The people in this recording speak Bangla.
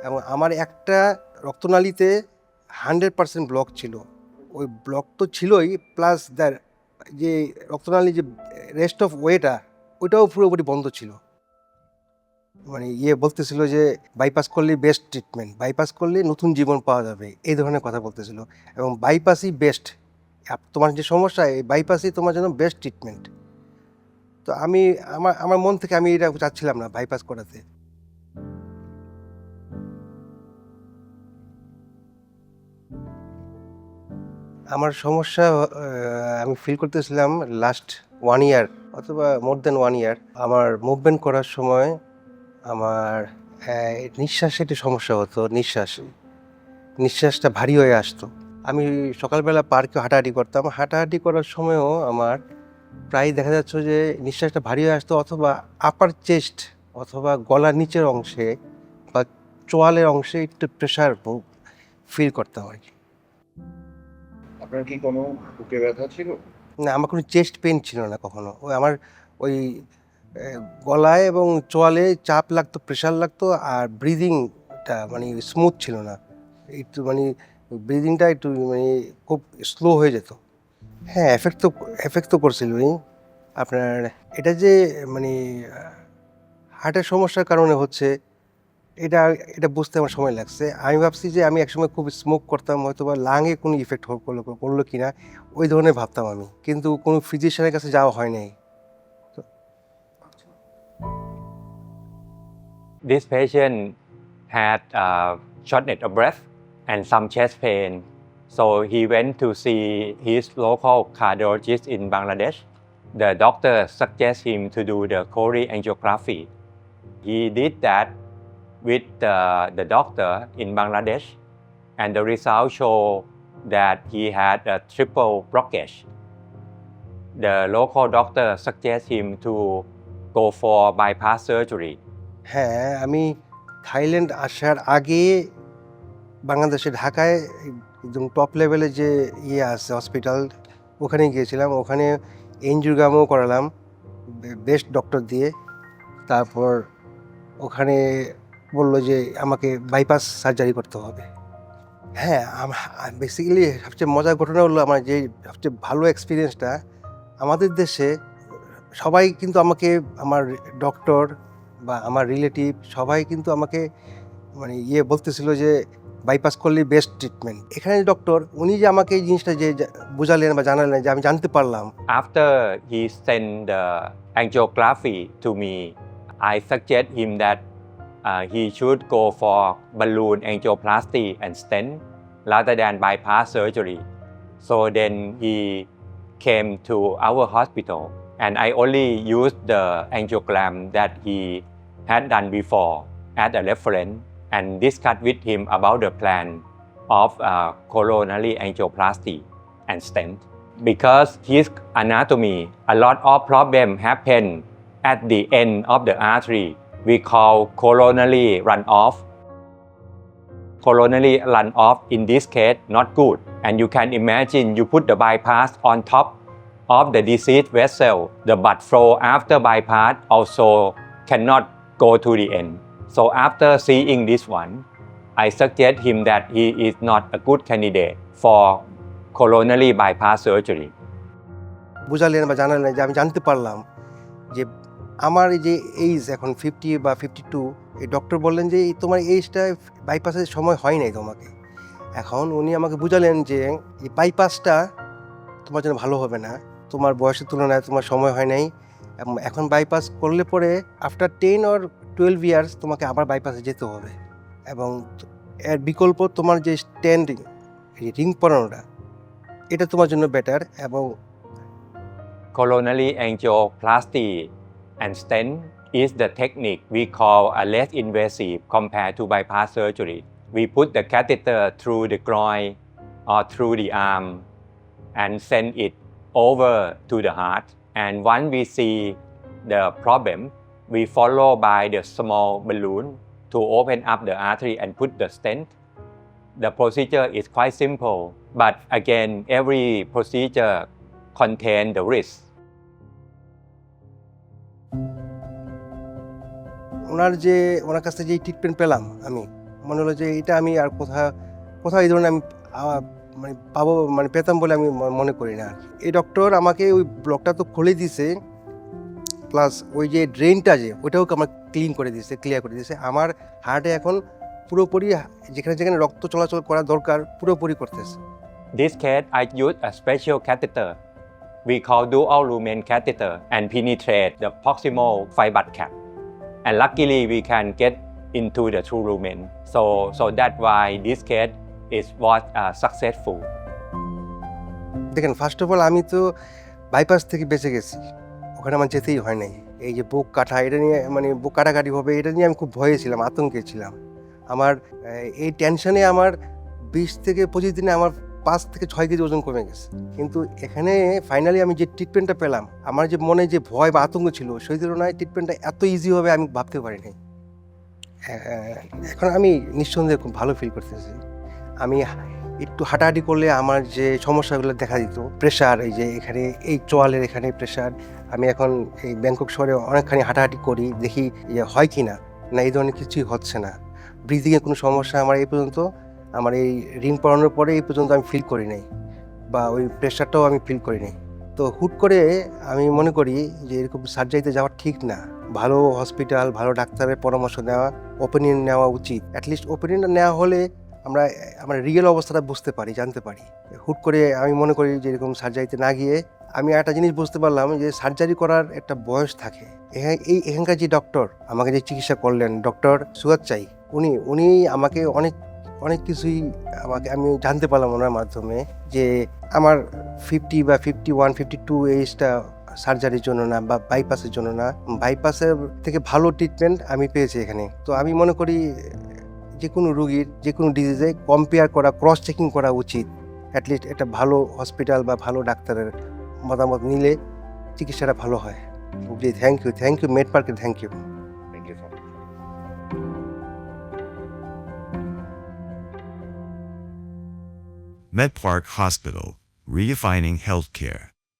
এবং আমার একটা রক্তনালীতে 100% ব্লক ছিল। ওই ব্লক তো ছিলই, প্লাস দ্য যে রক্তনালী যে রেস্ট অফ ওয়েটা ওইটাও পুরোপুরি বন্ধ ছিল। মানে বলতেছিল যে বাইপাস করলে বেস্ট ট্রিটমেন্ট, বাইপাস করলে নতুন জীবন পাওয়া যাবে, এই ধরনের কথা বলতেছিল। এবং বাইপাসই বেস্ট, তোমার যে সমস্যা এই বাইপাসই তোমার জন্য বেস্ট ট্রিটমেন্ট। তো আমি আমার আমার মন থেকে আমি এটা চাচ্ছিলাম না বাইপাস করাতে। আমার সমস্যা আমি ফিল করতেছিলাম লাস্ট 1 ইয়ার অথবা মোর দেন 1 ইয়ার। আমার মুভমেন্ট করার সময় আমার নিঃশ্বাসে একটু সমস্যা হতো। নিঃশ্বাসটা ভারী হয়ে আসতো। আমি সকালবেলা পার্কে হাঁটাহাঁটি করতাম। হাঁটাহাঁটি করার সময়ও আমার প্রায় দেখা যাচ্ছে যে নিঃশ্বাসটা ভারী হয়ে আসতো, অথবা আপার চেস্ট অথবা গলার নিচের অংশে বা চোয়ালের অংশে একটু প্রেশার ফিল করতাম আর কি। আপনার কি কোনো বুকে ব্যথা ছিল? না, আমার কোনো চেস্ট পেইন ছিল না কখনো। ওই গলায় এবং চোয়ালে চাপ লাগতো, প্রেশার লাগতো, আর ব্রিদিংটা মানে স্মুথ ছিল না। একটু মানে ব্রিদিংটা একটু মানে খুব স্লো হয়ে যেত। হ্যাঁ, এফেক্ট তো করছিলই। আপনার এটা যে মানে হার্টের সমস্যার কারণে হচ্ছে, এটা এটা বুঝতে আমার সময় লাগছে। আমি ভাবছি যে আমি একসময় খুব স্মোক করতাম, হয়তো বা লাংয়ে কোনো ইফেক্ট করলো কিনা, ওই ধরনের ভাবতাম আমি, কিন্তু কোনো ফিজিশিয়ানের কাছে যাওয়া হয় নাই। This patient had shortness of breath and some chest pain. So he went to see his local cardiologist in Bangladesh. The doctor suggested him to do the choreangiography. He did that with the doctor in Bangladesh, and the results show that he had a triple blockage. The local doctor suggested him to go for bypass surgery. হ্যাঁ, আমি থাইল্যান্ড আসার আগে বাংলাদেশে ঢাকায় একদম টপ লেভেলে যে আছে হসপিটাল, ওখানে গিয়েছিলাম। ওখানে এনজিওগ্রামও করালাম বেস্ট ডক্টর দিয়ে। তারপর ওখানে বললো যে আমাকে বাইপাস সার্জারি করতে হবে। হ্যাঁ, বেসিক্যালি সবচেয়ে মজার ঘটনা হলো, আমার যে সবচেয়ে ভালো এক্সপিরিয়েন্সটা, আমাদের দেশে সবাই কিন্তু আমাকে, আমার ডক্টর বা আমার রিলেটিভ সবাই কিন্তু আমাকে মানে বলতেছিল যে বাইপাস করলে বেস্ট ট্রিটমেন্ট। এখানে ডক্টর উনি যে আমাকে এই জিনিসটা যে বুঝালেন বা জানালেন, যে আমি জানতে পারলাম। After he sent the angiography to me, I suggest him that he should go for balloon angioplasty and stent rather than bypass surgery. So then he came to our hospital, and I only used the angiogram that he had done before as a reference and discussed with him about the plan of coronary angioplasty and stent. Because his anatomy, a lot of problem happen at the end of the artery. We call coronary runoff. Coronary runoff in this case not good. And you can imagine you put the bypass on top of the diseased vessel. The blood flow after bypass also cannot go to the end. So after seeing this one, I suggest him that he is not a good candidate for coronary bypass surgery. বুঝালেন বা জানালেন যে আমি জানতে পারলাম যে আমার এই যে এইজ এখন 50 বা 52, এই ডক্টর বললেন যে তোমার এইজটা বাইপাসের সময় হয় নাই তোমাকে। এখন উনি আমাকে বুঝালেন যে এই বাইপাসটা তোমার জন্য ভালো হবে না, তোমার বয়সের তুলনায় তোমার সময় হয় নাই। এখন বাইপাস করলে পরে আফটার 10 or 12 ইয়ার্স তোমাকে আবার বাইপাসে যেতে হবে, এবং এর বিকল্প তোমার যে স্ট্যান্ডিং রিং পরানোটা, এটা তোমার জন্য বেটার। এবং Coronary angioplasty and stent is the technique we call a less invasive compared to bypass surgery. We put the catheter through the groin or through the arm and send it over to the heart. And once we see the problem, we follow by the small balloon to open up the artery and put the stent. The procedure is quite simple, but again, every procedure contains the risk. ওনার কাছ থেকে যে ট্রিটমেন্ট পেলাম আমি, মনে হলো যে এটা আমি আর কোথাও এই ধরনের আমি মানে পাবো, মানে পেতাম বলে আমি মনে করি না আর কি। এই ডক্টর আমাকে ওই ব্লকটা তো খুলে দিছে, প্লাস ওই যে ড্রেনটা যে ওটাও আমার ক্লিয়ার করে দিয়েছে। আমার হার্টে এখন পুরোপুরি যেখানে যেখানে রক্ত চলাচল করা দরকার পুরোপুরি করতেছে। This case, I use a special catheter. We call dual lumen catheter and penetrate the proximal fiber cap. And luckily, we can get into the true lumen. So that's why this case was successful. দেখেন, ফার্স্ট অফ অল আমি তো বাইপাস থেকে বেঁচে গেছি, ওখানে আমার যেতেই হয় নাই। এই যে বুক কাটা, এটা নিয়ে মানে বুক কাটাকাটি হবে এটা নিয়ে আমি খুব ভয়ে ছিলাম, আতঙ্কে ছিলাম। আমার এই টেনশনে আমার 20 থেকে 25 দিনে আমার 5 থেকে 6 কেজি ওজন কমে গেছে। কিন্তু এখানে ফাইনালি আমি যে ট্রিটমেন্টটা পেলাম, আমার যে মনে যে ভয় বা আতঙ্ক ছিল সেই তুলনায় ট্রিটমেন্টটা এত ইজি হবে আমি ভাবতে পারিনি। এখন আমি নিঃসন্দেহে খুব ভালো ফিল করতেছি। আমি একটু হাঁটাহাঁটি করলে আমার যে সমস্যাগুলো দেখা দিত, প্রেশার, এই যে এখানে এই চোয়ালের এখানে প্রেশার, আমি এখন এই ব্যাংকক শহরে অনেকখানি হাঁটাহাঁটি করি, দেখি যে হয় কি না এই ধরনের কিছুই হচ্ছে না। ব্রিদিংয়ে কোনো সমস্যা আমার এই পর্যন্ত, আমার এই রিং পরানোর পরে এই পর্যন্ত আমি ফিল করি নাই, বা ওই প্রেশারটাও আমি ফিল করি নাই। তো হুট করে আমি মনে করি যে এরকম সার্জারিতে যাওয়া ঠিক না। ভালো হসপিটাল, ভালো ডাক্তারের পরামর্শ নেওয়া, ওপিনিয়ন নেওয়া উচিত। অ্যাটলিস্ট ওপিনিয়ন নেওয়া হলে আমরা রিয়েল অবস্থাটা বুঝতে পারি, জানতে পারি। হুট করে আমি মনে করি যে এরকম সার্জারিতে না গিয়ে আমি একটা জিনিস বুঝতে পারলাম যে সার্জারি করার একটা বয়স থাকে। এখানকার যে ডক্টর আমাকে যে চিকিৎসা করলেন, ডক্টর সুগাতচাই, উনি আমাকে অনেক কিছুই আমি জানতে পারলাম ওনার মাধ্যমে, যে আমার 50 বা 51, 52 এইজটা সার্জারির জন্য না, বা বাইপাসের জন্য না। বাইপাসের থেকে ভালো ট্রিটমেন্ট আমি পেয়েছি এখানে। তো আমি মনে করি যে কোনো রুগীর যে কোনো ডিজিজে কম্পেয়ার করা, ক্রস চেকিং করা উচিত। অ্যাটলিস্ট একটা ভালো হসপিটাল বা ভালো ডাক্তারের মতামত নিলে চিকিৎসাটা ভালো হয়। জি, থ্যাংক ইউ মেডপার্কে, thank you. Thank you so much. MedPark Hospital, redefining healthcare.